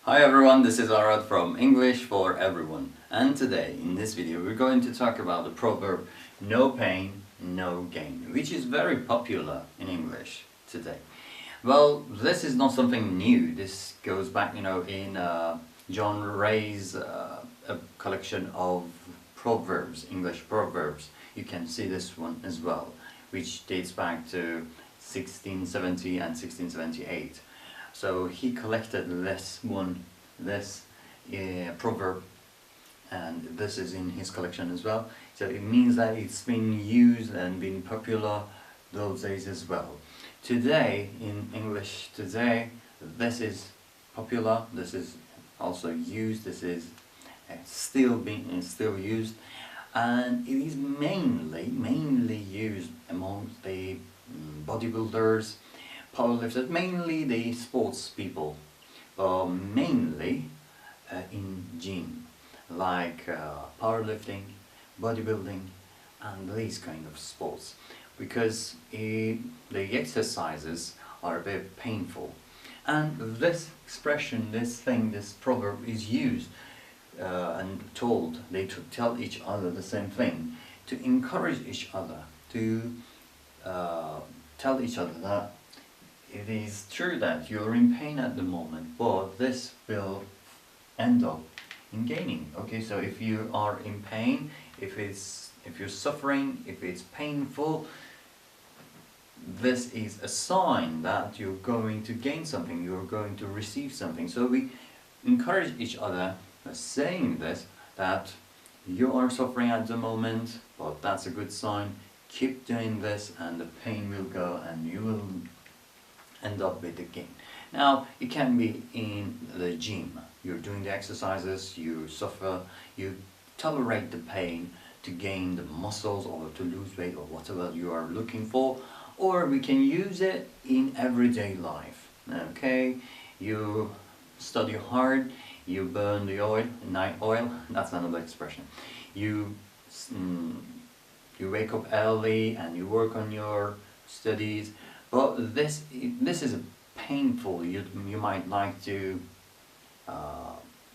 Hi everyone, this is Arad from English for Everyone, and today in this video we're going to talk about the proverb no pain, no gain, which is very popular in English today. Well, this is not something new. This goes back, in John Ray's a collection of proverbs, English proverbs. You can see this one as well, which dates back to 1670 and 1678. So he collected this proverb, and this is in his collection as well. So it means that it's been used and been popular those days as well. Today, in English today, this is popular, this is also used, this is still used, and it is mainly used amongst the bodybuilders, powerlifters, mainly the sports people, mainly in gym, like powerlifting, bodybuilding, and these kind of sports, because the exercises are a bit painful. And this expression, this proverb is used and told, they tell each other the same thing, to encourage each other, to tell each other that it is true that you're in pain at the moment, but this will end up in gaining. Okay, so if you are in pain, if you're suffering, if it's painful, this is a sign that you're going to gain something, you're going to receive something. So we encourage each other by saying this, that you are suffering at the moment, but that's a good sign. Keep doing this and the pain will go and you will end up with the gain. Now, it can be in the gym. You're doing the exercises, you suffer, you tolerate the pain to gain the muscles or to lose weight or whatever you are looking for. Or we can use it in everyday life. Okay, you study hard, you burn the oil, night oil, that's another expression. You wake up early and you work on your studies, but this is a painful. You might like to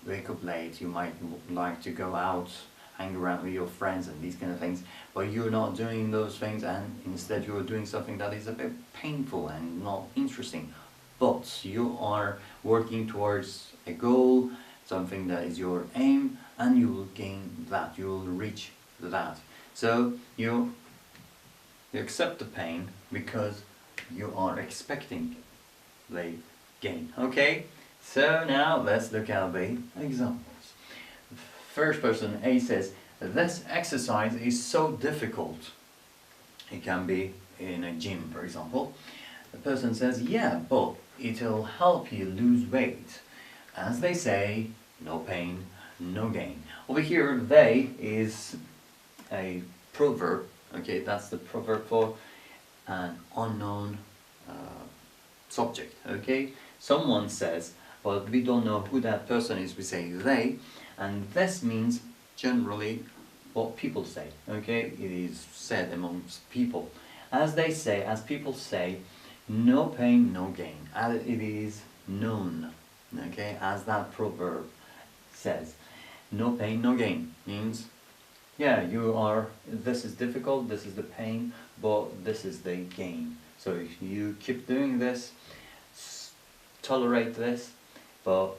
wake up late, you might like to go out, hang around with your friends and these kind of things, but you're not doing those things, and instead you're doing something that is a bit painful and not interesting, but you are working towards a goal, something that is your aim, and you will gain that, you will reach that. So you accept the pain because you are expecting the gain. Okay, so now let's look at the examples. First person A says, this exercise is so difficult. It can be in a gym, for example. The person says, yeah, but it'll help you lose weight. As they say, no pain, no gain. Over here, they is a proverb. Okay, that's the proverb for an unknown subject. Okay, someone says, but we don't know who that person is, we say they, and this means generally what people say. Okay, it is said amongst people. As they say, as people say, no pain, no gain. As it is known. Okay, as that proverb says, no pain, no gain means, yeah, this is difficult, this is the pain, but this is the gain. So if you keep doing this, tolerate this, but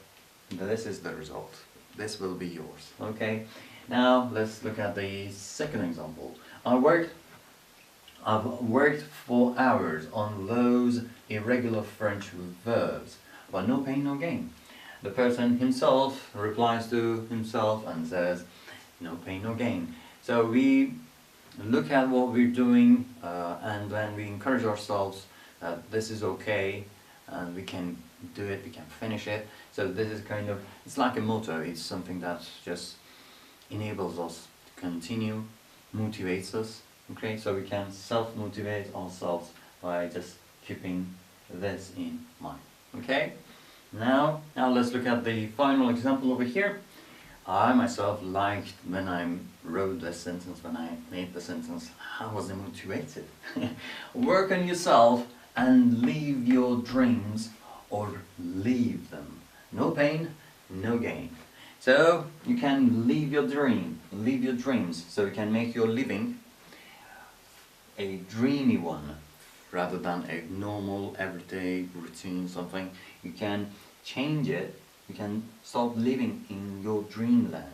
this is the result. This will be yours. Okay, now let's look at the second example. I've worked for hours on those irregular French verbs, but no pain, no gain. The person himself replies to himself and says, no pain, no gain. So we look at what we're doing and then we encourage ourselves that this is okay and we can do it, we can finish it. So this is kind of, it's like a motto, it's something that just enables us to continue, motivates us. Okay, so we can self-motivate ourselves by just keeping this in mind. Okay, now let's look at the final example over here. I myself liked when I wrote the sentence, when I made the sentence, I was motivated. Work on yourself and leave your dreams or leave them. No pain, no gain. So you can live your dreams, so you can make your living a dreamy one rather than a normal everyday routine something. You can change it. You can start living in your dreamsland.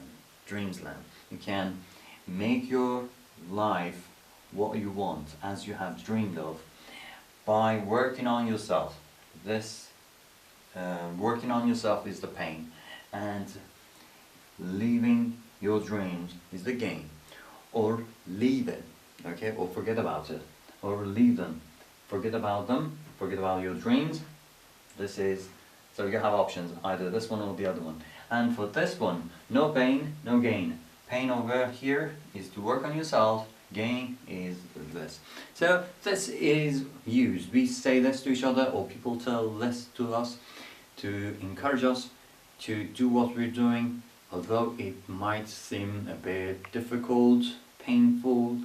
You can make your life what you want as you have dreamed of by working on yourself. This working on yourself is the pain, and living your dreams is the gain. Or leave it, okay, or forget about it, or leave them. Forget about them, forget about your dreams. This is, so you have options, either this one or the other one. And for this one, no pain, no gain. Pain over here is to work on yourself, gain is this. So this is used, we say this to each other, or people tell this to us to encourage us to do what we're doing, although it might seem a bit difficult, painful,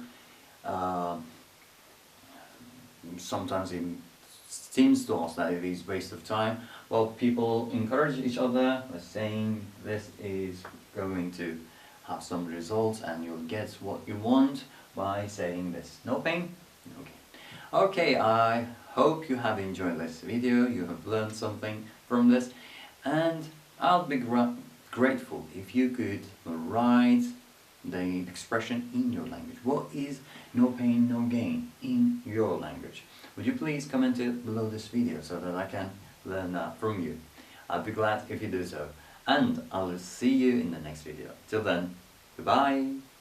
sometimes it seems to us that it is waste of time. Well, people encourage each other by saying this is going to have some results and you'll get what you want by saying this. No pain, no gain. Okay, I hope you have enjoyed this video, you have learned something from this, and I'll be grateful if you could write the expression in your language. What is no pain, no gain in your language? Would you please comment it below this video so that I can learn that from you? I'd be glad if you do so. And I'll see you in the next video. Till then, goodbye!